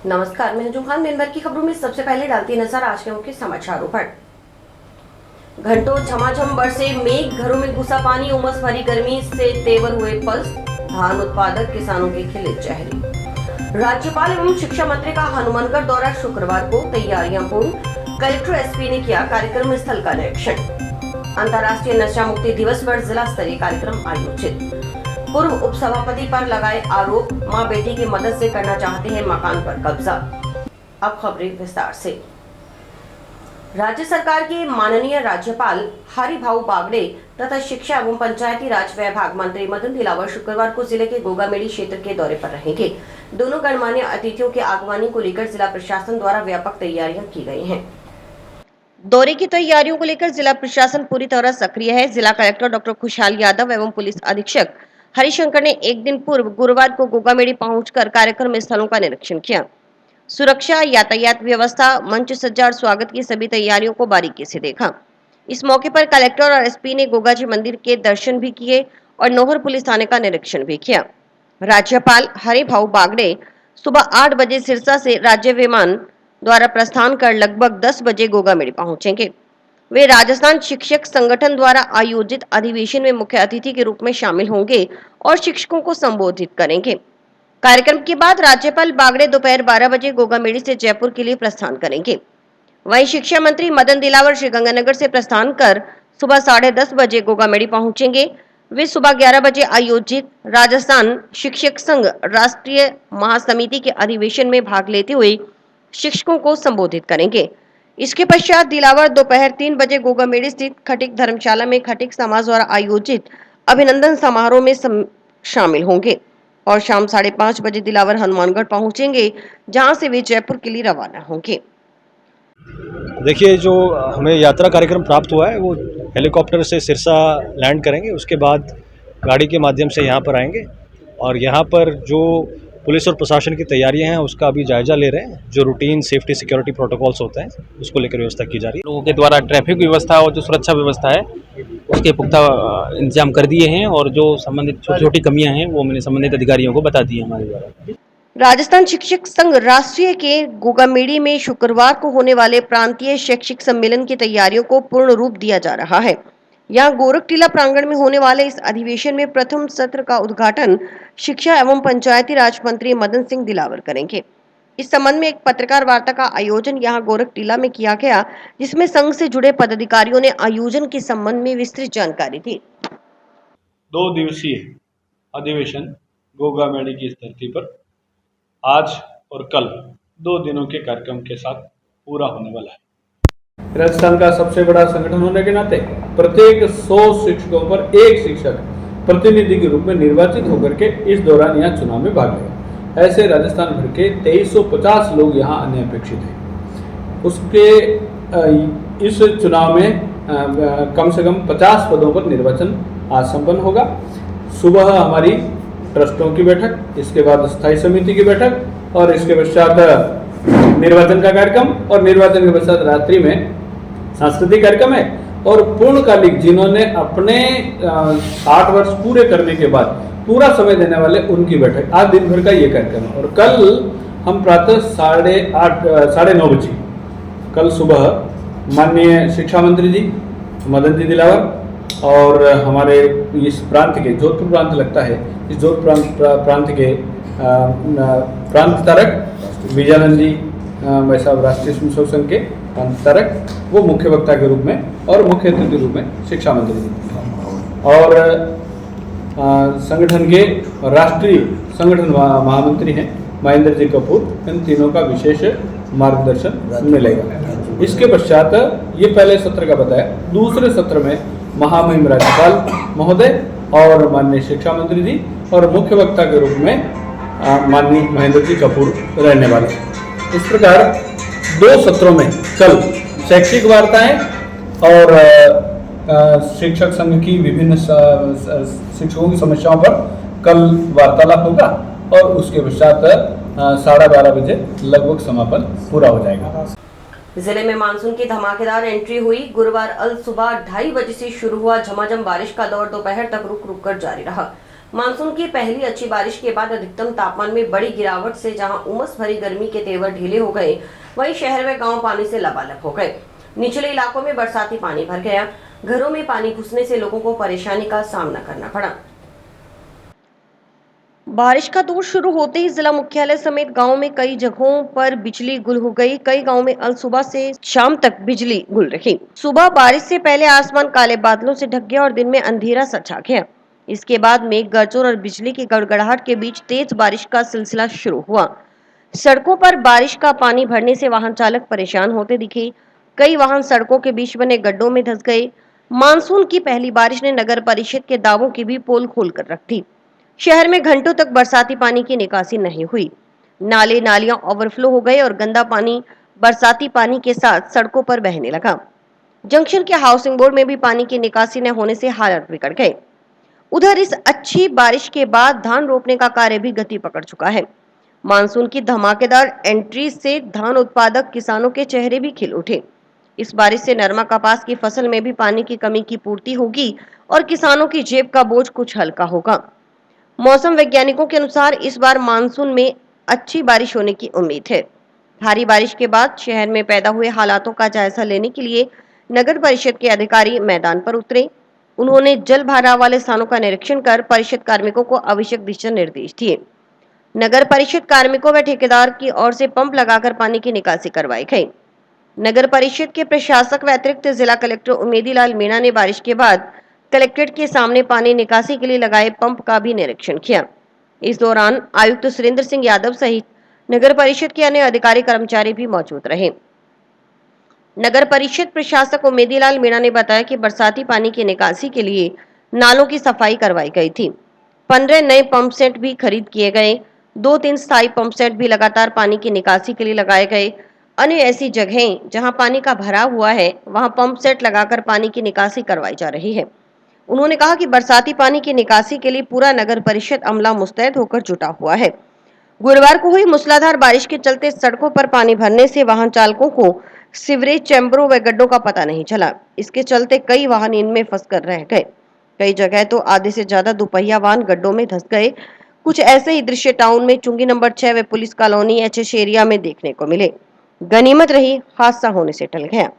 नमस्कार, मैं जुम्हान। दिन भर की खबरों में सबसे पहले डालती नजर आज के मुख्य समाचारों पर। घंटों झमाझम बरसे मेघ, घरों में घुसा पानी, उमस भरी गर्मी से तेवर हुए पस्त, धान उत्पादक किसानों के खिले चेहरे। राज्यपाल एवं शिक्षा मंत्री का हनुमानगढ़ दौरा शुक्रवार को, तैयारियां पूर्ण। कलेक्टर एसपी ने किया कार्यक्रम स्थल का निरीक्षण। अंतर्राष्ट्रीय नशा मुक्ति दिवस पर जिला स्तरीय कार्यक्रम आयोजित। पूर्व उप सभापति पर लगाए आरोप, मां बेटी की मदद से करना चाहते हैं मकान पर कब्जा। अब खबरें विस्तार से। राज्य सरकार के माननीय राज्यपाल हरिभाऊ बागड़े तथा शिक्षा एवं पंचायती राज विभाग मंत्री मदन दिलावर शुक्रवार को जिले के गोगामेड़ी क्षेत्र के दौरे पर रहेंगे। दोनों गणमान्य अतिथियों के आगमनी को लेकर जिला प्रशासन द्वारा व्यापक तैयारियां की गई हैं। दौरे की तैयारियों को लेकर जिला प्रशासन पूरी तरह सक्रिय है। जिला कलेक्टर डॉक्टर खुशहाल यादव एवं पुलिस अधीक्षक हरिशंकर ने एक दिन पूर्व गुरुवार को गोगामेड़ी पहुंचकर कार्यक्रम स्थलों का निरीक्षण किया। सुरक्षा, यातायात व्यवस्था, मंच सज्जा और स्वागत की सभी तैयारियों को बारीकी से देखा। इस मौके पर कलेक्टर और एसपी ने गोगाजी मंदिर के दर्शन भी किए और नोहर पुलिस थाने का निरीक्षण भी किया। राज्यपाल हरिभाऊ बागड़े सुबह 8 बजे सिरसा से राज्य विमान द्वारा प्रस्थान कर लगभग 10 बजे गोगामेड़ी पहुंचेंगे। वे राजस्थान शिक्षक संगठन द्वारा आयोजित अधिवेशन में मुख्य अतिथि के रूप में शामिल होंगे और शिक्षकों को संबोधित करेंगे। कार्यक्रम के बाद राज्यपाल बागड़े दोपहर 12 बजे गोगामेड़ी से जयपुर के लिए प्रस्थान करेंगे। वहीं शिक्षा मंत्री मदन दिलावर श्रीगंगानगर से प्रस्थान कर सुबह 10:30 बजे गोगामेड़ी पहुंचेंगे। वे सुबह 11 बजे आयोजित राजस्थान शिक्षक संघ राष्ट्रीय महासमिति के अधिवेशन में भाग लेते हुए शिक्षकों को संबोधित करेंगे। इसके पश्चात दिलावर दोपहर 3 बजे गोगामेड़ी स्थित खटिक धर्मशाला में खटिक समाज द्वारा आयोजित अभिनंदन समारोह में शामिल होंगे और शाम 5:30 बजे दिलावर हनुमानगढ़ पहुंचेंगे, जहां से वे जयपुर के लिए रवाना होंगे। देखिए, जो हमें यात्रा कार्यक्रम प्राप्त हुआ है वो हेलीकॉप्टर से सिरसा लैंड करेंगे, उसके बाद गाड़ी के माध्यम से यहाँ पर आएंगे और यहाँ पर जो पुलिस और प्रशासन की तैयारियां हैं उसका अभी जायजा ले रहे हैं। जो रूटीन सेफ्टी सिक्योरिटी प्रोटोकॉल्स होते हैं उसको लेकर व्यवस्था की जा रही है। लोगों के द्वारा ट्रैफिक व्यवस्था और जो सुरक्षा व्यवस्था है उसके पुख्ता इंतजाम कर दिए हैं और जो संबंधित छोटी छोटी कमियां हैं वो मैंने संबंधित अधिकारियों को बता दी है हमारे द्वारा। राजस्थान शिक्षक संघ राष्ट्रीय के गोगामेड़ी में शुक्रवार को होने वाले प्रांतीय शैक्षिक सम्मेलन की तैयारियों को पूर्ण रूप दिया जा रहा है। यहाँ गोरखटीला प्रांगण में होने वाले इस अधिवेशन में प्रथम सत्र का उद्घाटन शिक्षा एवं पंचायती राज मंत्री मदन सिंह दिलावर करेंगे। इस संबंध में एक पत्रकार वार्ता का आयोजन यहाँ गोरखटीला में किया गया, जिसमें संघ से जुड़े पदाधिकारियों ने आयोजन के संबंध में विस्तृत जानकारी दी। 2 दिवसीय अधिवेशन गोगामेड़ी की इस धरती पर आज और कल 2 दिनों के कार्यक्रम के साथ पूरा होने वाला है। राजस्थान का सबसे बड़ा संगठन होने के नाते प्रत्येक 100 शिक्षकों पर एक शिक्षक प्रतिनिधि के रूप में निर्वाचित होकर के इस दौरान यहाँ चुनाव में भाग लेगा। ऐसे राजस्थान भर के 2350 लोग यहाँ अन्य अपेक्षित हैं। उसके इस चुनाव में कम से कम 50 पदों पर निर्वाचन आज संपन्न होगा। सुबह हमारी ट्रस्टों की बैठक, इसके बाद स्थायी समिति की बैठक और इसके पश्चात निर्वाचन का कार्यक्रम और निर्वाचन के पश्चात रात्रि में सांस्कृतिक कार्यक्रम है और पूर्णकालिक जिन्होंने अपने 60 वर्ष पूरे करने के बाद पूरा समय देने वाले उनकी बैठक। आज दिन भर का ये कार्यक्रम है और कल हम प्रातः 9:30 बजे कल सुबह माननीय शिक्षा मंत्री जी मदन जी दिलावर और हमारे इस प्रांत के जोधपुर प्रांत लगता है, इस जोधपुर प्रांत के प्रांत तारक विजयानंद जी भाई साहब राष्ट्रीय स्वयंसेवक संघ के प्रांत तारक, वो मुख्य वक्ता के रूप में और मुख्य अतिथि के रूप में शिक्षा मंत्री जी और संगठन के राष्ट्रीय संगठन महामंत्री हैं महेंद्र जी कपूर। इन तीनों का विशेष मार्गदर्शन मिलेगा। इसके पश्चात ये पहले सत्र का बताया, दूसरे सत्र में महामहिम राज्यपाल महोदय और माननीय शिक्षा मंत्री जी और मुख्य वक्ता के रूप में माननीय महेंद्र जी कपूर रहने वाले। इस प्रकार 2 सत्रों में कल शैक्षिक वार्ताएं और शिक्षक संघ की विभिन्न शिक्षकों की समस्याओं पर कल वार्तालाप होगा और उसके पश्चात 12:30 बजे लगभग समापन पूरा हो जाएगा। जिले में मानसून की धमाकेदार एंट्री हुई। गुरुवार अल सुबह 2:30 बजे से शुरू हुआ झमाझम बारिश का दौर दोपहर तक रुक रुक कर जारी रहा। मानसून की पहली अच्छी बारिश के बाद अधिकतम तापमान में बड़ी गिरावट से जहां उमस भरी गर्मी के तेवर ढीले हो गए, वहीं शहर व गांव पानी से लबालब हो गए। निचले इलाकों में बरसाती पानी भर गया। घरों में पानी घुसने से लोगों को परेशानी का सामना करना पड़ा। बारिश का दौर शुरू होते ही जिला मुख्यालय समेत गांव में कई जगहों पर बिजली गुल हो गई। कई गांव में अल सुबह से शाम तक बिजली गुल रही। सुबह बारिश से पहले आसमान काले बादलों से ढक गया और दिन में अंधेरा सा छा गया। इसके बाद मेघ गर्जन और बिजली की गड़गड़ाहट के बीच तेज बारिश का सिलसिला शुरू हुआ। सड़कों पर बारिश का पानी भरने से वाहन चालक परेशान होते दिखे। कई वाहन सड़कों के बीच बने गड्ढों में धंस गए। मानसून की पहली बारिश ने नगर परिषद के दावों की भी पोल खोल कर रख दी। शहर में घंटों तक बरसाती पानी की निकासी नहीं हुई। नाले नालियां ओवरफ्लो हो गए और गंदा पानी बरसाती पानी के साथ सड़कों पर बहने लगा। जंक्शन के हाउसिंग बोर्ड में भी पानी की निकासी न होने से हालात बिगड़ गए। उधर इस अच्छी बारिश के बाद धान रोपने का कार्य भी गति पकड़ चुका है। मानसून की धमाकेदार एंट्री से धान उत्पादक किसानों के चेहरे भी खिल उठे। इस बारिश से नरमा कपास की फसल में भी पानी की कमी की पूर्ति होगी और किसानों की जेब का बोझ कुछ हल्का होगा। मौसम वैज्ञानिकों के अनुसार इस बार मानसून में अच्छी बारिश होने की उम्मीद है। भारी बारिश के बाद शहर में पैदा हुए हालातों का जायजा लेने के लिए नगर परिषद के अधिकारी मैदान पर उतरे। उन्होंने जल भराव वाले स्थानों का निरीक्षण कर परिषद कार्मिकों को आवश्यक दिशा निर्देश दिए। नगर परिषद कार्मिकों व ठेकेदार की ओर से पंप लगाकर पानी की निकासी करवाई गई। नगर परिषद के प्रशासक व अतिरिक्त जिला कलेक्टर उमेदीलाल मीणा ने बारिश के बाद कलेक्ट्रेट के सामने पानी निकासी के लिए लगाए पंप का भी निरीक्षण किया। इस दौरान आयुक्त सुरेंद्र सिंह यादव सहित नगर परिषद के अन्य अधिकारी कर्मचारी भी मौजूद रहे। नगर परिषद प्रशासक उमेदीलाल मीणा ने बताया कि बरसाती पानी की निकासी के लिए नालों की सफाई करवाई गई थी। 15 नए पंप सेट भी खरीद किए गए। 2-3 स्थायी पंप सेट भी लगातार पानी की निकासी के लिए लगाए गए। अन्य ऐसी जगहें जहां पानी का भराव हुआ है, वहां पंप सेट लगाकर पानी की निकासी करवाई जा रही है। उन्होंने कहा कि बरसाती पानी की निकासी के लिए पूरा नगर परिषद अमला मुस्तैद होकर जुटा हुआ है। गुरुवार को हुई मूसलाधार बारिश के चलते सड़कों पर पानी भरने से वाहन चालकों को सीवरेज चैम्बरों व गड्ढों का पता नहीं चला। इसके चलते कई वाहन इनमें फंसकर रह गए। कई जगह तो आधे से ज्यादा दुपहिया वाहन गड्ढों में धंस गए। कुछ ऐसे ही दृश्य टाउन में चुंगी नंबर 6 व पुलिस कॉलोनी एचएस एरिया में देखने को मिले। गनीमत रही, हादसा होने से टल गया।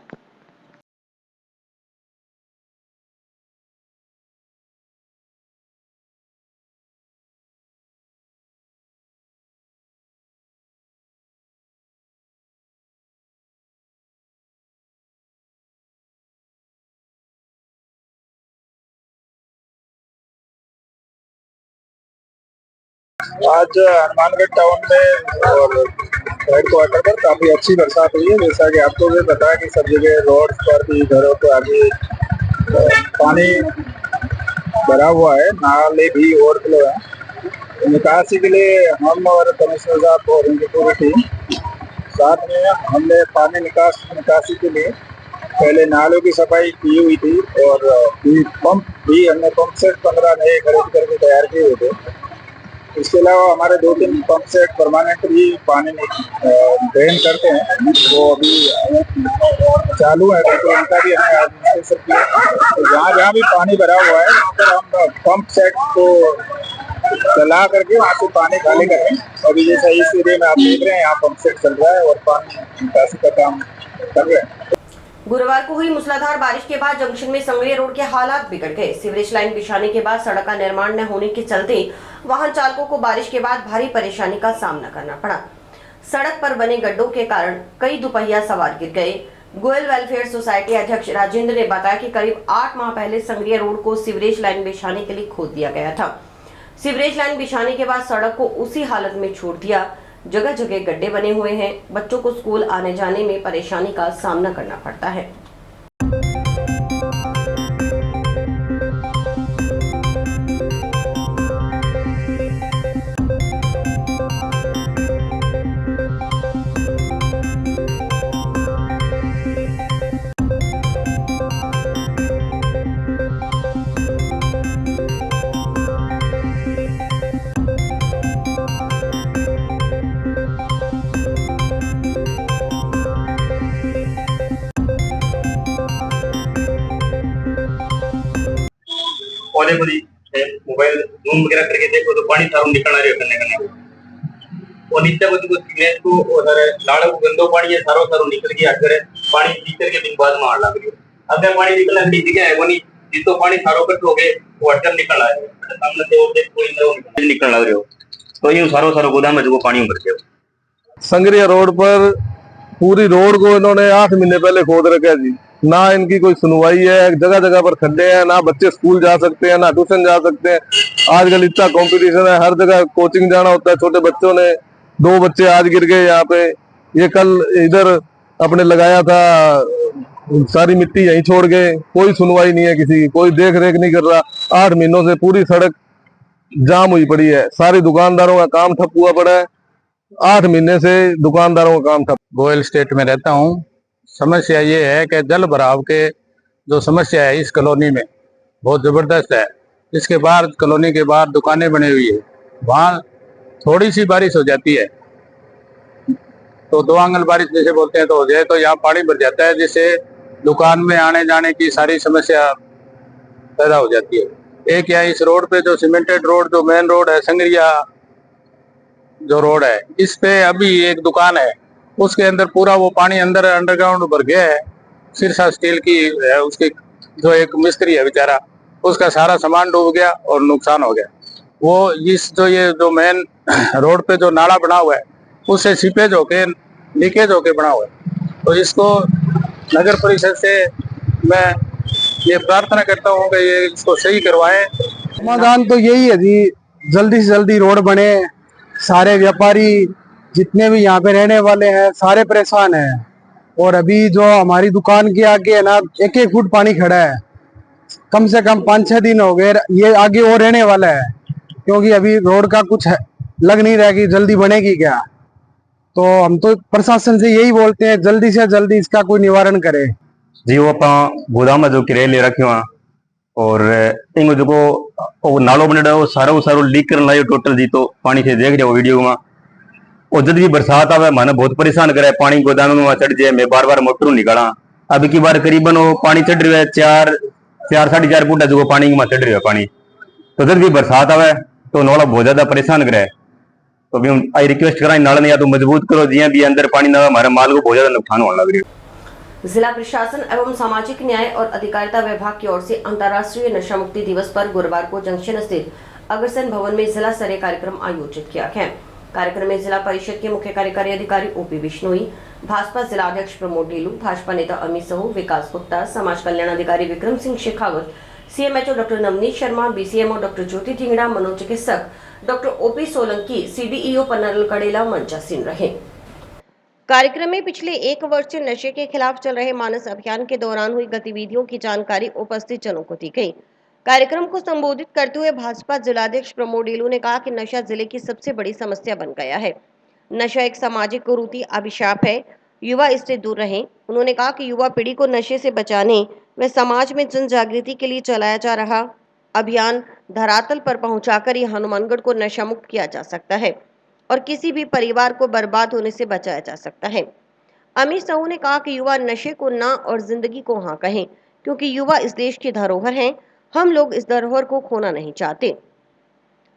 आज हनुमानगढ़ टाउन में और हेड क्वार्टर पर काफी अच्छी बरसात हुई है। जैसा कि आपको भी पता है कि सब जगह रोड पर भी, घरों पर आगे पानी भरा हुआ है, नाले भी ओवरफ्लो है। निकासी के लिए हम और कमिश्नर साहब और उनकी पूरी टीम साथ में हमने पानी निकासी के लिए पहले नालों की सफाई की हुई थी और हमने पंप सेट 15 नए खरीद करके तैयार किए हुए थे। इसके अलावा हमारे 2-3 पंप सेट परमानेंट भी पानी ड्रेन करते हैं, वो अभी चालू है, तो उनका भी हमें एडमिनिस्ट्रेशन किया। तो जहाँ भी पानी भरा हुआ है वहाँ पर हम पंप सेट को चला करके वहाँ से पानी खाली कर रहे हैं। अभी जैसा इस एरिया में आप देख रहे हैं, यहाँ पंप सेट चल रहा है और पानी निकासी का काम कर रहे हैं। गुरुवार को हुई मूसलाधार बारिश के बाद जंक्शन में संगरिया रोड के हालात बिगड़ गए। सीवरेज लाइन बिछाने के बाद सड़क का निर्माण न होने के चलते वाहन चालकों को बारिश के बाद भारी परेशानी का सामना करना पड़ा। सड़क पर बने गड्ढों के कारण कई दुपहिया सवार गिर गए। गोयल वेलफेयर सोसाइटी अध्यक्ष राजेंद्र ने बताया कि करीब 8 माह पहले संगरिया रोड को सीवरेज लाइन बिछाने के लिए खोद दिया गया था। सीवरेज लाइन बिछाने के बाद सड़क को उसी हालत में छोड़ दिया। जगह जगह गड्ढे बने हुए हैं। बच्चों को स्कूल आने जाने में परेशानी का सामना करना पड़ता है। पौधे खुदी मोबाइल जूम वगैरह करके देखो तो पानी सारों निकल आ रही है करने करने और नीचे को सीमेंट को और लाड़ को गंदो पानी है सारों सारों निकल गया अगर पानी टीचर के दिन बाद में आने लग रही है अगर पानी निकलना की जगह है वो नहीं जितो पानी सारों कट हो गए वो अटकर निकल आ रही है सामने से वो देख कोई निकल लग रहे हो तो यूं सारों सारों गोदाम में जो पानी भर गया। संगरिया रोड पर पूरी रोड को इन्होंने 8 महीने पहले खोद रखा है जी। ना इनकी कोई सुनवाई है, जगह जगह पर खड्डे हैं, ना बच्चे स्कूल जा सकते हैं, ना ट्यूशन जा सकते हैं। आजकल इतना कंपटीशन है, हर जगह कोचिंग जाना होता है। छोटे बच्चों ने 2 बच्चे आज गिर गए यहाँ पे। ये कल इधर अपने लगाया था, सारी मिट्टी यहीं छोड़ गए। कोई सुनवाई नहीं है किसी की, कोई देख रेख नहीं कर रहा। 8 महीनों से पूरी सड़क जाम हुई पड़ी है, सारी दुकानदारों का काम ठप हुआ पड़ा है। 8 महीने से दुकानदारों का काम ठप। गोयल स्टेट में रहता हूँ। समस्या ये है कि जल भराव के जो समस्या है इस कॉलोनी में बहुत जबरदस्त है। इसके बाहर कॉलोनी के बाहर दुकानें बनी हुई है, वहाँ थोड़ी सी बारिश हो जाती है तो 2 आंगल बारिश जैसे बोलते हैं तो हो जाए तो यहाँ पानी भर जाता है, जिससे दुकान में आने जाने की सारी समस्या पैदा हो जाती है। एक यहाँ इस रोड पे जो सीमेंटेड रोड जो मेन रोड है संगरिया जो रोड है, इस पे अभी एक दुकान है, उसके अंदर पूरा वो पानी अंदर अंडरग्राउंड भर गया है। सिरसा स्टील की है, उसके जो एक मिस्त्री है बेचारा, उसका सारा सामान डूब गया और नुकसान हो गया। वो इस ये जो मेन रोड पे जो नाला बना हुआ है उससे सीपेज होके लीकेज होके बना हुआ है, तो इसको नगर परिषद से मैं ये प्रार्थना करता हूँ कि ये इसको सही करवाएं। समाधान तो यही है जी, जल्दी से जल्दी रोड बने। सारे व्यापारी जितने भी यहाँ पे रहने वाले हैं सारे परेशान हैं। और अभी जो हमारी दुकान के आगे है ना, 1-1 फुट पानी खड़ा है। कम से कम 5-6 दिन हो गए, ये आगे और रहने वाला है, क्योंकि अभी रोड का कुछ लग नहीं रहा कि जल्दी बनेगी क्या। तो हम तो प्रशासन से यही बोलते हैं जल्दी से जल्दी इसका कोई निवारण करे जी। वो आप गोदाम में जो किराए ले रखे हुआ और इन जो नालो बने वो सारो लीक करने लायो टोटल जी। तो पानी से देख रहे हो वीडियो में, और जब भी बरसात आवे माने बहुत परेशान करे, पानी गोदाम में चढ़ जाए। मैं बार बार मोटर निकाला, अब की बार करीबन वो पानी चढ़ रहा है 4-4.5 फुट जो पानी में चढ़ रहा है पानी। तो जब भी बरसात आवे तो नाला बहुत ज्यादा परेशान करे। तो भी आई रिक्वेस्ट करा नाला ने या तो मजबूत करो, जिया भी अंदर पानी ना हमारे माल को बहुत ज्यादा नुकसान होने लग रही है। जिला प्रशासन एवं सामाजिक न्याय और अधिकारिता विभाग की ओर से अंतर्राष्ट्रीय नशा मुक्ति दिवस पर गुरुवार को जंक्शन स्थित अग्रसेन भवन में जिला स्तरीय कार्यक्रम आयोजित किया गया। कार्यक्रम में जिला परिषद के मुख्य कार्यकारी अधिकारी ओपी बिश्नोई, भाजपा जिला अध्यक्ष प्रमोद ढीलू, भाजपा नेता अमित सहू, विकास गुप्ता, समाज कल्याण अधिकारी Vikram Singh Shekhawat, CMHO doctor Navneet Sharma, BCMO doctor Jyoti Dhingra, मनोचिकित्सक doctor OP Solanki, CDEO Pannalal Kadela मंचासीन रहे। कार्यक्रम में पिछले 1 वर्ष से नशे के खिलाफ चल रहे मानस अभियान के दौरान हुई गतिविधियों की जानकारी उपस्थित जनों को दी गई। कार्यक्रम को संबोधित करते हुए भाजपा जिलाध्यक्ष प्रमोद ढीलू ने कहा कि नशा जिले की सबसे बड़ी समस्या बन गया है। नशा एक सामाजिक कुरीति अभिशाप है, युवा इससे दूर रहें। उन्होंने कहा कि युवा पीढ़ी को नशे से बचाने व समाज में जन जागृति के लिए चलाया जा रहा अभियान धरातल पर पहुंचाकर यह हनुमानगढ़ को नशा मुक्त किया जा सकता है और किसी भी परिवार को बर्बाद होने से बचाया जा सकता है। अमित साहू ने कहा कि युवा नशे को ना और जिंदगी को हाँ कहें, क्योंकि युवा इस देश की धरोहर हैं। हम लोग इस धरोहर को खोना नहीं चाहते।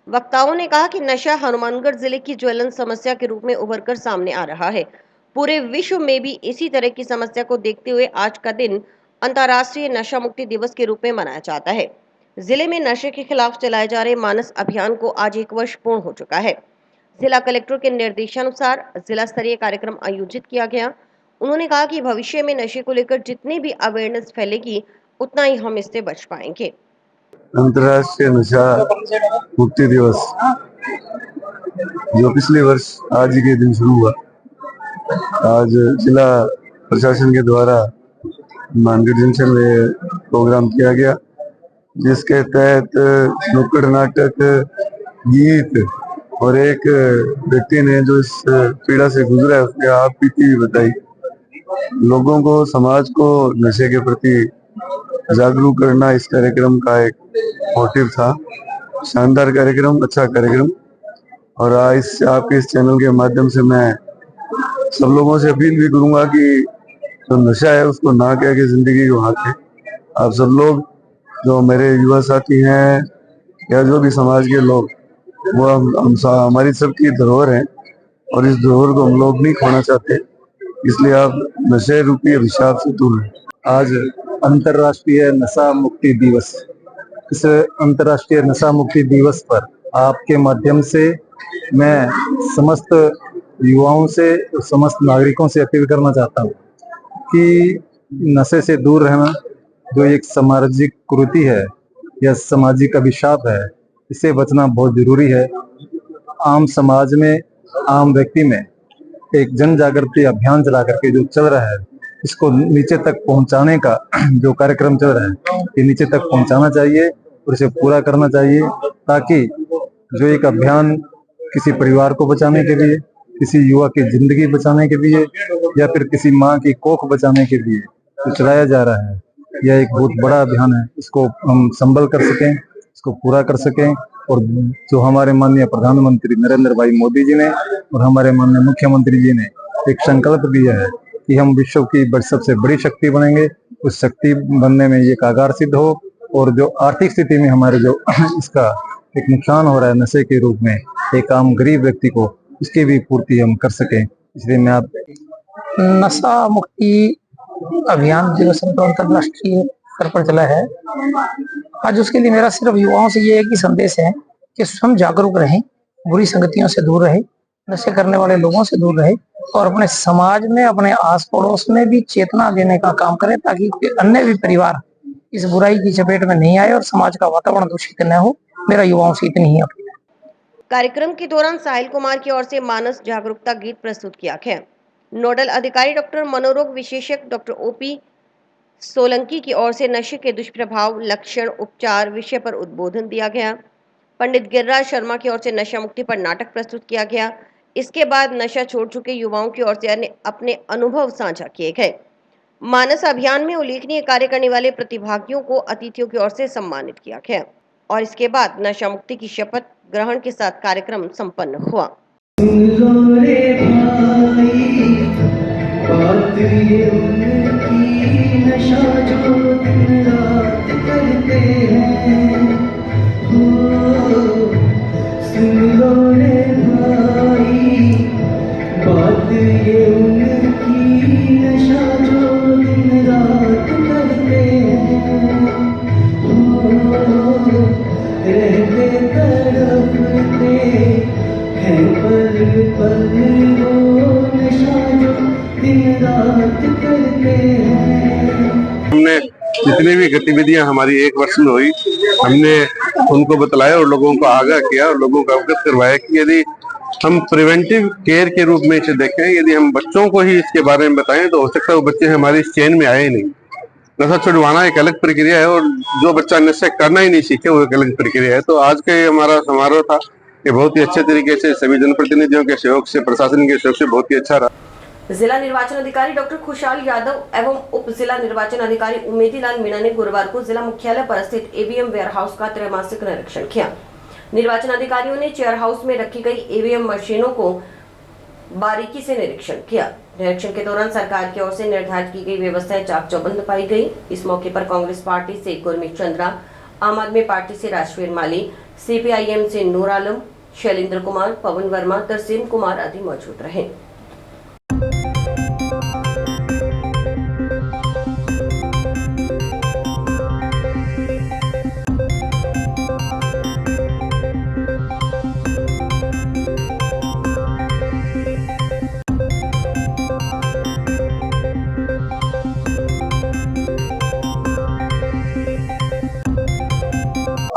वक्ताओं ने कहा कि नशा हनुमानगढ़ जिले की ज्वलंत समस्या के रूप में उभरकर सामने आ रहा है। पूरे विश्व में भी इसी तरह की समस्या को देखते हुए आज का दिन अंतर्राष्ट्रीय नशा मुक्ति दिवस के रूप में मनाया जाता है। जिले में नशे के खिलाफ चलाए जा रहे मानस अभियान को आज 1 वर्ष पूर्ण हो चुका है। जिला कलेक्टर के निर्देशानुसार जिला स्तरीय कार्यक्रम आयोजित किया गया। उन्होंने कहा कि भविष्य में नशे को लेकर जितनी भी अवेयरनेस फैलेगी उतना ही हम इससे बच पाएंगे। अंतर्राष्ट्रीय नशा मुक्ति दिवस जो पिछले वर्ष आज ही के दिन शुरू हुआ, आज जिला प्रशासन के द्वारा मानगढ़ जंक्शन में प्रोग्राम किया गया, जिसके तहत नुक्कड़ नाटक, गीत और एक व्यक्ति ने जो इस पीड़ा से गुजरा है उसके आप बीती भी बताई। लोगों को, समाज को नशे के प्रति जागरूक करना इस कार्यक्रम का एक मोटिव था। शानदार कार्यक्रम, अच्छा कार्यक्रम। और आज आपके इस चैनल के माध्यम से मैं सब लोगों से अपील भी करूंगा कि जो नशा है उसको ना कह के जिंदगी को हाँ कहें। आप सब लोग जो मेरे युवा साथी हैं, या जो भी समाज के लोग, वो हमारी सबकी धरोहर है और इस धरोहर को हम लोग नहीं खोना चाहते। इसलिए आप नशे रूपी अभिशाप से दूर रहें। आज अंतर्राष्ट्रीय नशा मुक्ति दिवस। इस अंतर्राष्ट्रीय नशा मुक्ति दिवस पर आपके माध्यम से मैं समस्त युवाओं से, समस्त नागरिकों से अपील करना चाहता हूँ कि नशे से दूर रहना जो एक सामाजिक कुरीति है या सामाजिक अभिशाप है, इससे बचना बहुत जरूरी है। आम समाज में, आम व्यक्ति में एक जन जागृति अभियान चला करके जो चल रहा है, इसको नीचे तक पहुंचाने का जो कार्यक्रम चल रहा है, ये नीचे तक पहुंचाना चाहिए और इसे पूरा करना चाहिए, ताकि जो एक अभियान किसी परिवार को बचाने के लिए, किसी युवा की जिंदगी बचाने के लिए या फिर किसी माँ की कोख बचाने के लिए जो चलाया जा रहा है, यह एक बहुत बड़ा अभियान है। इसको हम संभल कर सकें, इसको पूरा कर सकें और जो हमारे माननीय प्रधानमंत्री नरेंद्र भाई मोदी जी ने और हमारे माननीय मुख्यमंत्री जी ने एक संकल्प दिया है कि हम विश्व की सबसे बड़ी शक्ति बनेंगे, उस शक्ति बनने में ये कागार सिद्ध हो और जो आर्थिक स्थिति में हमारे जो इसका एक नुकसान हो रहा है नशे के रूप में एक आम गरीब व्यक्ति को, इसकी भी पूर्ति हम कर सकें। इसलिए मैं आप नशा मुक्ति अभियान जो अंतर्राष्ट्रीय स्तर पर चला है, आज उसके लिए मेरा सिर्फ युवाओं से ये एक ही संदेश है कि स्वयं जागरूक रहें, बुरी संगतियों से दूर रहें, नशे करने वाले लोगों से दूर रहें और अपने समाज में, अपने आस पड़ोस में भी चेतना देने का काम करें, ताकि अन्य भी परिवार इस बुराई की चपेट में नहीं आए और समाज का वातावरण दूषित न हो। मेरा युवाओं से इतनी ही अपील है। कार्यक्रम के दौरान साहिल कुमार की ओर से मानस जागरूकता गीत प्रस्तुत किया गया। नोडल अधिकारी डॉक्टर मनोरोग विशेषज्ञ डॉक्टर ओपी सोलंकी की ओर से नशे के दुष्प्रभाव, लक्षण, उपचार विषय पर उद्बोधन दिया गया। पंडित गिरिराज शर्मा की ओर से नशा मुक्ति पर नाटक प्रस्तुत किया गया। इसके बाद नशा छोड़ चुके युवाओं की ओर से अपने अनुभव साझा किए गए। मानस अभियान में उल्लेखनीय कार्य करने वाले प्रतिभागियों को अतिथियों की ओर से सम्मानित किया गया और इसके बाद नशा मुक्ति की शपथ ग्रहण के साथ कार्यक्रम संपन्न हुआ। हमने जितनी भी गतिविधियां हमारी एक वर्ष में हुई, हमने उनको बतलाया और लोगों को आगाह किया और लोगों को अवगत करवाया कि यदि हम प्रिवेंटिव केयर के रूप में इसे देखें, यदि हम बच्चों को ही इसके बारे में बताएं तो हो सकता है वो बच्चे हमारी इस चेन में आए ही नहीं। नशा छुड़वाना एक अलग प्रक्रिया है और जो बच्चा नशा करना ही नहीं सीखे वो एक अलग प्रक्रिया है। तो आज का ये हमारा समारोह था, ये बहुत ही अच्छे तरीके से सभी जनप्रतिनिधियों के सहयोग से, प्रशासन के सहयोग से बहुत ही अच्छा रहा। जिला निर्वाचन अधिकारी डॉक्टर खुशहाल यादव एवं उप जिला निर्वाचन अधिकारी उमेदीलाल मीणा ने गुरुवार को जिला मुख्यालय पर स्थित ईवीएम वेयरहाउस का त्रैमासिक निरीक्षण किया। निर्वाचन अधिकारियों ने चेयर हाउस में रखी गई ईवीएम मशीनों को बारीकी से निरीक्षण किया। निरीक्षण के दौरान सरकार की ओर से निर्धारित की गई व्यवस्थाएं चाक चौबंद पाई गई। इस मौके पर कांग्रेस पार्टी से गुरमीत चंद्रा, आम आदमी पार्टी से राजवीर माली, सीपीआईएम से नूर आलम, शैलेंद्र कुमार, पवन वर्मा, तरसीम कुमार आदि मौजूद रहे।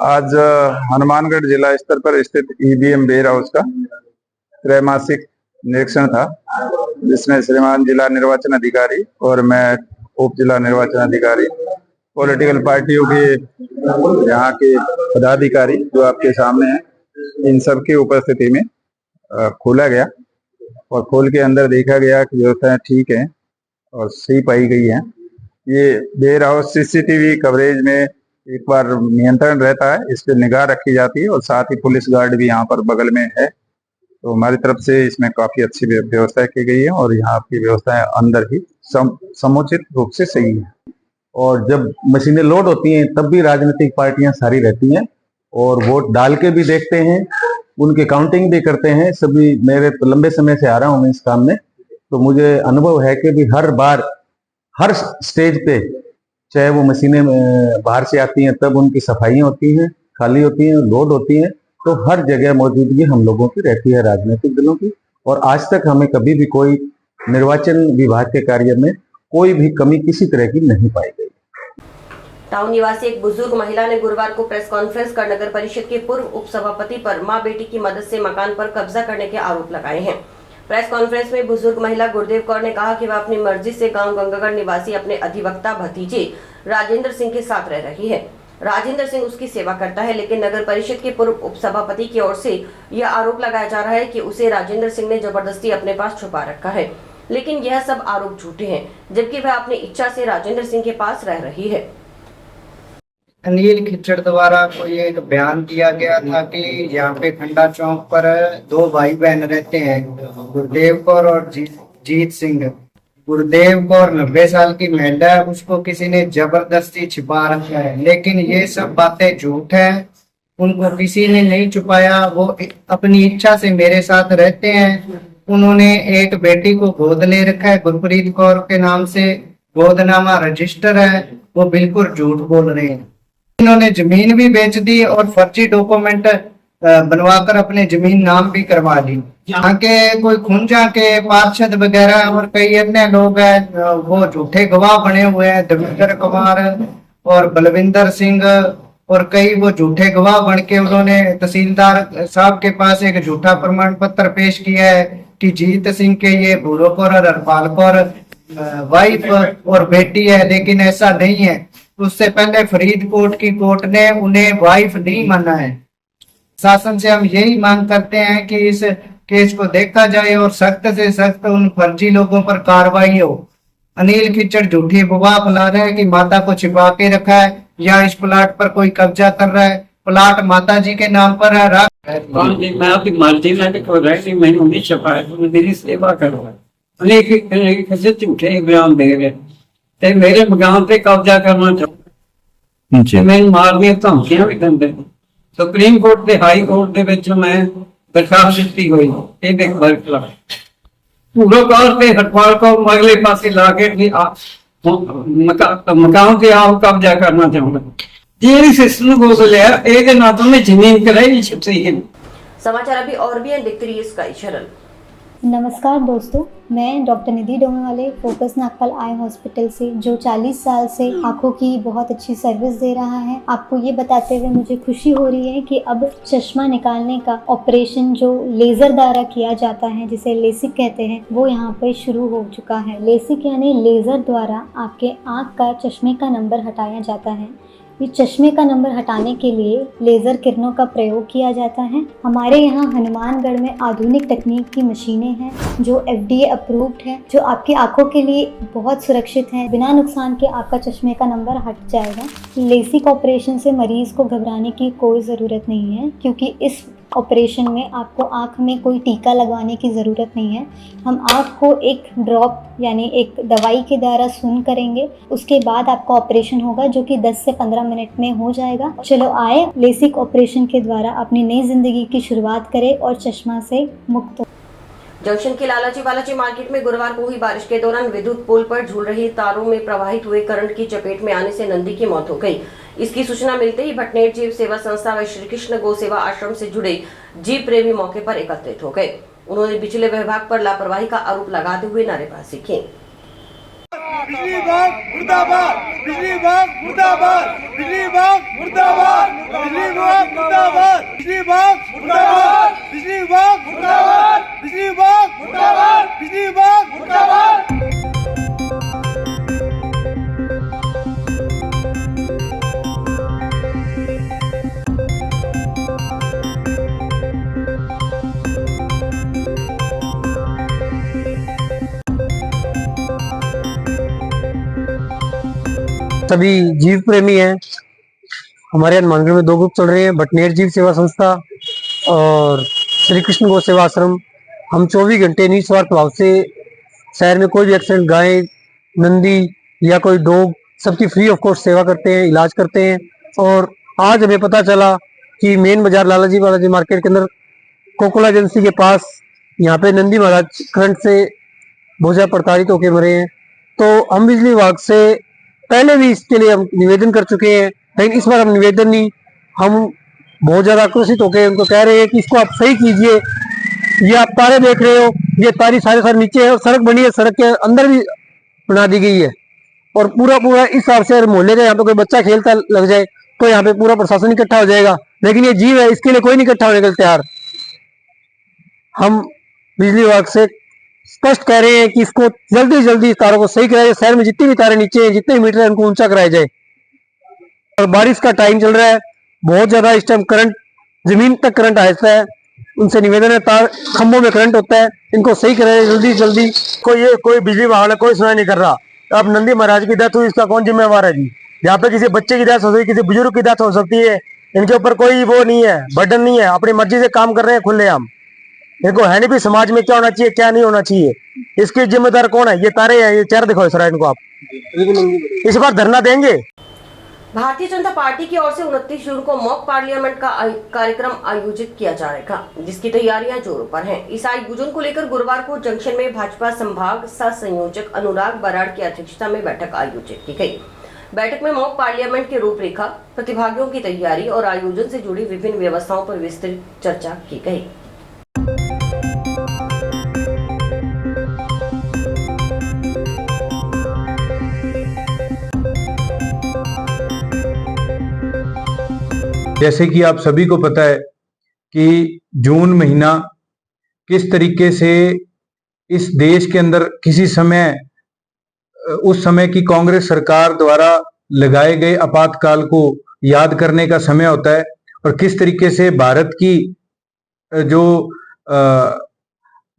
आज हनुमानगढ़ जिला स्तर पर स्थित ईवीएम वेयर हाउस का त्रैमासिक निरीक्षण था, जिसमें श्रीमान जिला निर्वाचन अधिकारी और मैं उप जिला निर्वाचन अधिकारी, पॉलिटिकल पार्टियों के यहाँ के पदाधिकारी जो आपके सामने हैं, इन सब की उपस्थिति में खोला गया और खोल के अंदर देखा गया कि व्यवस्थाएं ठीक है और सही पाई गई है। ये वेयर हाउस सीसीटीवी कवरेज में एक बार नियंत्रण रहता है, इस पर निगाह रखी जाती है और साथ ही पुलिस गार्ड भी यहाँ पर बगल में है। तो हमारी तरफ से इसमें काफी अच्छी व्यवस्था की गई है और यहाँ की व्यवस्थाएं अंदर ही समुचित रूप से सही है। और जब मशीनें लोड होती हैं तब भी राजनीतिक पार्टियां सारी रहती हैं और वोट डाल के भी देखते हैं, उनकी काउंटिंग भी करते हैं। सभी मेरे लंबे समय से आ रहा हूं मैं इस काम में, तो मुझे अनुभव है कि भी हर बार हर स्टेज पे, चाहे वो मशीनें बाहर से आती हैं तब उनकी सफाइयां होती हैं, खाली होती हैं, लोड होती हैं, तो हर जगह मौजूदगी हम लोगों की रहती है, राजनीतिक दलों की। और आज तक हमें कभी भी कोई निर्वाचन विभाग के कार्य में कोई भी कमी किसी तरह की नहीं पाई गई। टाउन निवासी एक बुजुर्ग महिला ने गुरुवार को प्रेस कॉन्फ्रेंस कर नगर परिषद के पूर्व उपसभापति पर मां बेटी की मदद से मकान पर कब्जा करने के आरोप लगाए हैं। प्रेस कॉन्फ्रेंस में बुजुर्ग महिला गुरदेव कौर ने कहा कि वह अपनी मर्जी से गांव गंगागढ़ निवासी अपने अधिवक्ता भतीजे राजेंद्र सिंह के साथ रह रही है। राजेंद्र सिंह उसकी सेवा करता है, लेकिन नगर परिषद के पूर्व उपसभापति की ओर से यह आरोप लगाया जा रहा है कि उसे राजेंद्र सिंह ने जबरदस्ती अपने पास छुपा रखा है। लेकिन यह सब आरोप झूठे हैं, जबकि वह अपनी इच्छा से राजेंद्र सिंह के पास रह रही है। अनिल खिचड़ द्वारा कोई एक बयान दिया गया था कि यहाँ पे खंडा चौक पर दो भाई बहन रहते हैं, गुरदेव कौर और जीत सिंह। गुरदेव कौर 90 साल की महिला है, उसको किसी ने जबरदस्ती छिपा रखा है, लेकिन ये सब बातें झूठ है। उनको किसी ने नहीं छुपाया, वो अपनी इच्छा से मेरे साथ रहते हैं। उन्होंने एक बेटी को गोद ले रखा है, गुरप्रीत कौर के नाम से गोदनामा रजिस्टर है, वो बिल्कुल झूठ बोल रहे हैं। इन्होंने जमीन भी बेच दी और फर्जी डॉक्यूमेंट बनवाकर अपने जमीन नाम भी करवा ली। यहाँ के कोई खुंजा के पार्षद वगैरह और कई अन्य लोग हैं, वो झूठे गवाह बने हुए हैं। देवेंद्र कुमार और बलविंदर सिंह और कई वो झूठे गवाह बन के उन्होंने तहसीलदार साहब के पास एक झूठा प्रमाण पत्र पेश किया है कि जीत सिंह के ये भूरो कौर और हरपाल कौर वाइफ और बेटी है, लेकिन ऐसा नहीं है। उससे पहले फरीदकोट की कोर्ट ने उन्हें वाइफ नहीं माना है। शासन से हम यही मांग करते हैं कि इस केस को देखा जाए और सख्त से सख्त उन फर्जी लोगों पर कार्रवाई हो। अनिल खिचड़ झूठी अफवाह फैला रहे हैं कि माता को छिपा के रखा है या इस प्लाट पर कोई कब्जा कर रहा है। प्लाट माता जी के नाम पर है। मैं अपनी मर्जी में मैंने नहीं छुपाया, मेरी सेवा करो। अनेक झूठे बयान दे रहे ते मेरे मकान पे कब्जा करना चाहते, मैं मारने धमकियां भी दिंदे। सुप्रीम कोर्ट ते हाई कोर्ट दे विच मैं दरखास्त दित्ती हुई ये देख पूरा कार पे हटवाल को अगले पासे लाके मकान से आप कब्जा करना चाहूंगा। जेडी सिस्टम को लिया ये ना तो मैं जमीन कराई सही है। समाचार अभी और भी है, देखते रहिए स्काई चैनल। नमस्कार दोस्तों, मैं डॉक्टर निधि डोमेवाले फोकस नागपाल आई हॉस्पिटल से, जो 40 साल से आंखों की बहुत अच्छी सर्विस दे रहा है। आपको ये बताते हुए मुझे खुशी हो रही है कि अब चश्मा निकालने का ऑपरेशन जो लेज़र द्वारा किया जाता है, जिसे लेसिक कहते हैं, वो यहाँ पे शुरू हो चुका है। लेसिक यानी लेज़र द्वारा आपके आँख का चश्मे का नंबर हटाया जाता है। ये चश्मे का नंबर हटाने के लिए लेज़र किरणों का प्रयोग किया जाता है। हमारे यहाँ हनुमानगढ़ में आधुनिक तकनीक की मशीनें हैं जो FDA अप्रूव्ड है, जो आपकी आंखों के लिए बहुत सुरक्षित है। बिना नुकसान के आपका चश्मे का नंबर हट जाएगा। लेसिक ऑपरेशन से मरीज को घबराने की कोई ज़रूरत नहीं है, क्योंकि इस ऑपरेशन में आपको आँख में कोई टीका लगवाने की ज़रूरत नहीं है। हम आँख को एक ड्रॉप यानी एक दवाई के द्वारा सून करेंगे, उसके बाद आपका ऑपरेशन होगा, जो कि 10 से 15 मिनट में हो जाएगा। चलो आए लेसिक ऑपरेशन के द्वारा अपनी नई जिंदगी की शुरुआत करें और चश्मा से मुक्त हो। जंक्शन के लालाजी बालाजी मार्केट में गुरुवार को हुई बारिश के दौरान विद्युत पोल पर झूल रही तारों में प्रवाहित हुए करंट की चपेट में आने से नंदी की मौत हो गई। इसकी सूचना मिलते ही भटनेर जीव सेवा संस्था व श्री कृष्ण गौ सेवा आश्रम से जुड़े जीव प्रेमी मौके पर एकत्रित हो गए। उन्होंने बिजली विभाग पर लापरवाही का आरोप लगाते हुए नारेबाजी की। बिजली विभाग मुर्दाबाद, बिजली विभाग मुर्दाबाद, बिजली विभाग मुर्दाबाद, बिजली विभाग मुर्दाबाद, बिजली विभाग मुर्दाबाद, बिजली विभाग मुर्दाबाद, बिजली विभाग मुर्दाबाद, बिजली विभाग मुर्दाबाद। सभी जीव प्रेमी हैं। हमारे हनुमानगढ़ में 2 ग्रुप चल रहे हैं, भटनेर जीव सेवा संस्था और श्री कृष्ण गौ सेवा आश्रम। हम 24 घंटे निस्वार्थ भाव से शहर में कोई भी एक्सीडेंट, गाय, नंदी या कोई डॉग, सबकी फ्री ऑफ कॉस्ट सेवा करते हैं, इलाज करते हैं। और आज हमें पता चला कि मेन बाजार लालाजी बालाजी मार्केट के अंदर कोकोला एजेंसी के पास यहाँ पे नंदी महाराज करंट से भोजा प्रताड़ित होकर मरे हैं। तो हम बिजली विभाग से पहले भी इसके लिए हम निवेदन कर चुके हैं, लेकिन इस बार हम निवेदन नहीं, हम बहुत ज्यादा आक्रोशित होकर उनको कह रहे हैं कि इसको आप सही कीजिए। ये आप तारे देख रहे हो, ये तारी सारे नीचे है और सड़क बनी है, सड़क के अंदर भी बना दी गई है और पूरा इस हिसाब से मोहल्ले का यहाँ पे कोई बच्चा खेलता लग जाए तो यहाँ पे पूरा प्रशासन इकट्ठा हो जाएगा, लेकिन ये जीव है, इसके लिए कोई नहीं इकट्ठा होने के लिए तैयार। हम बिजली विभाग से स्पष्ट कह रहे हैं कि इसको जल्दी से जल्दी तारों को सही कराया जाए, शहर में जितनी भी तारे नीचे हैं, जितने मीटर है उनको ऊंचा कराया जाए। और बारिश का टाइम चल रहा है, बहुत ज्यादा इस टाइम करंट जमीन तक करंट आता है, उनसे निवेदन है तार खंभों में करंट होता है, इनको सही कराया जल्दी से जल्दी। कोई बिजली विभाग ने कोई सुनाई नहीं कर रहा। अब नंदी महाराज की डेथ हुई, इसका कौन जिम्मेवार है जी? यहाँ पे किसी बच्चे की डेथ हो सकती है, किसी बुजुर्ग की डेथ हो सकती है, इनके ऊपर कोई वो नहीं है, बर्डन नहीं है, अपनी मर्जी से काम कर रहे हैं खुलेआम। इनको है नहीं भी समाज में क्या होना चाहिए क्या नहीं होना चाहिए, इसकी जिम्मेदार कौन है? ये तारे हैं, ये चेहरा दिखाओ सर इनको आप। इस बार धरना देंगे। भारतीय जनता पार्टी की ओर से 29 जून को मॉक पार्लियामेंट का कार्यक्रम आयोजित किया जाएगा, जिसकी तैयारियां जोरों पर हैं। इस आयोजन को लेकर गुरुवार को जंक्शन में भाजपा संभाग सह संयोजक अनुराग बराड़ की अध्यक्षता में बैठक आयोजित की गई। बैठक में मॉक पार्लियामेंट की रूपरेखा, प्रतिभागियों की तैयारी और आयोजन से जुड़ी विभिन्न व्यवस्थाओं पर विस्तृत चर्चा की गई। जैसे कि आप सभी को पता है कि जून महीना किस तरीके से इस देश के अंदर किसी समय उस समय की कांग्रेस सरकार द्वारा लगाए गए आपातकाल को याद करने का समय होता है और किस तरीके से भारत की जो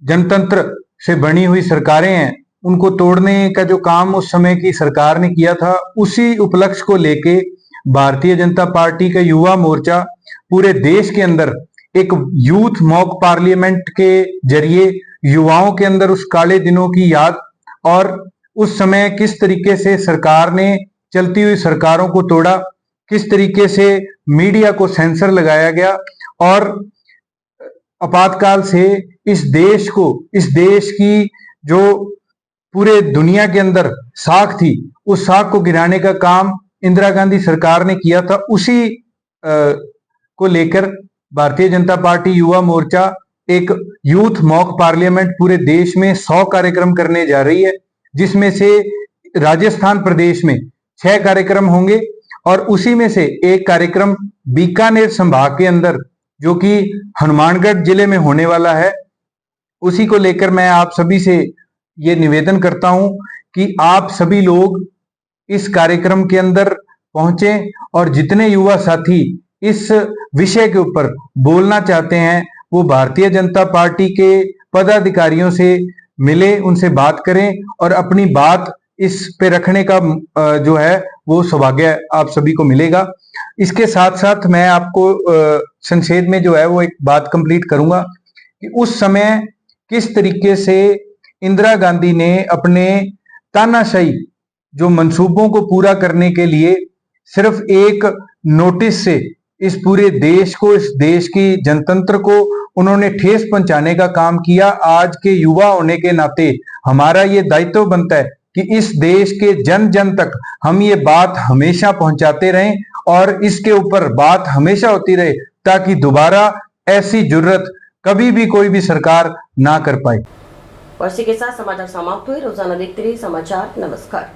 जनतंत्र से बनी हुई सरकारें हैं उनको तोड़ने का जो काम उस समय की सरकार ने किया था, उसी उपलक्ष्य को लेके भारतीय जनता पार्टी का युवा मोर्चा पूरे देश के अंदर एक यूथ मॉक पार्लियामेंट के जरिए युवाओं के अंदर उस काले दिनों की याद और उस समय किस तरीके से सरकार ने चलती हुई सरकारों को तोड़ा, किस तरीके से मीडिया को सेंसर लगाया गया और आपातकाल से इस देश की जो पूरे दुनिया के अंदर साख थी, उस साख को गिराने का काम इंदिरा गांधी सरकार ने किया था। उसी को लेकर भारतीय जनता पार्टी युवा मोर्चा एक यूथ मॉक पार्लियामेंट पूरे देश में 100 कार्यक्रम करने जा रही है, जिसमें से राजस्थान प्रदेश में 6 कार्यक्रम होंगे और उसी में से एक कार्यक्रम बीकानेर संभाग के अंदर जो कि हनुमानगढ़ जिले में होने वाला है। उसी को लेकर मैं आप सभी से ये निवेदन करता हूं कि आप सभी लोग इस कार्यक्रम के अंदर पहुंचे और जितने युवा साथी इस विषय के ऊपर बोलना चाहते हैं वो भारतीय जनता पार्टी के पदाधिकारियों से मिले, उनसे बात करें और अपनी बात इस पे रखने का जो है वो सौभाग्य आप सभी को मिलेगा। इसके साथ साथ मैं आपको संक्षेप में जो है वो एक बात कंप्लीट करूंगा कि उस समय किस तरीके से इंदिरा गांधी ने अपने तानाशाही जो मंसूबों को पूरा करने के लिए सिर्फ एक नोटिस से इस पूरे देश को, इस देश की जनतंत्र को उन्होंने ठेस पहुंचाने का काम किया। आज के युवा होने के नाते हमारा ये दायित्व बनता है कि इस देश के जन जन तक हम ये बात हमेशा पहुंचाते रहें और इसके ऊपर बात हमेशा होती रहे ताकि दोबारा ऐसी जुर्रत कभी भी कोई भी सरकार ना कर पाए। और इसी के साथ समाचार समाप्त हुए। रोजाना देखते रहिए समाचार। नमस्कार।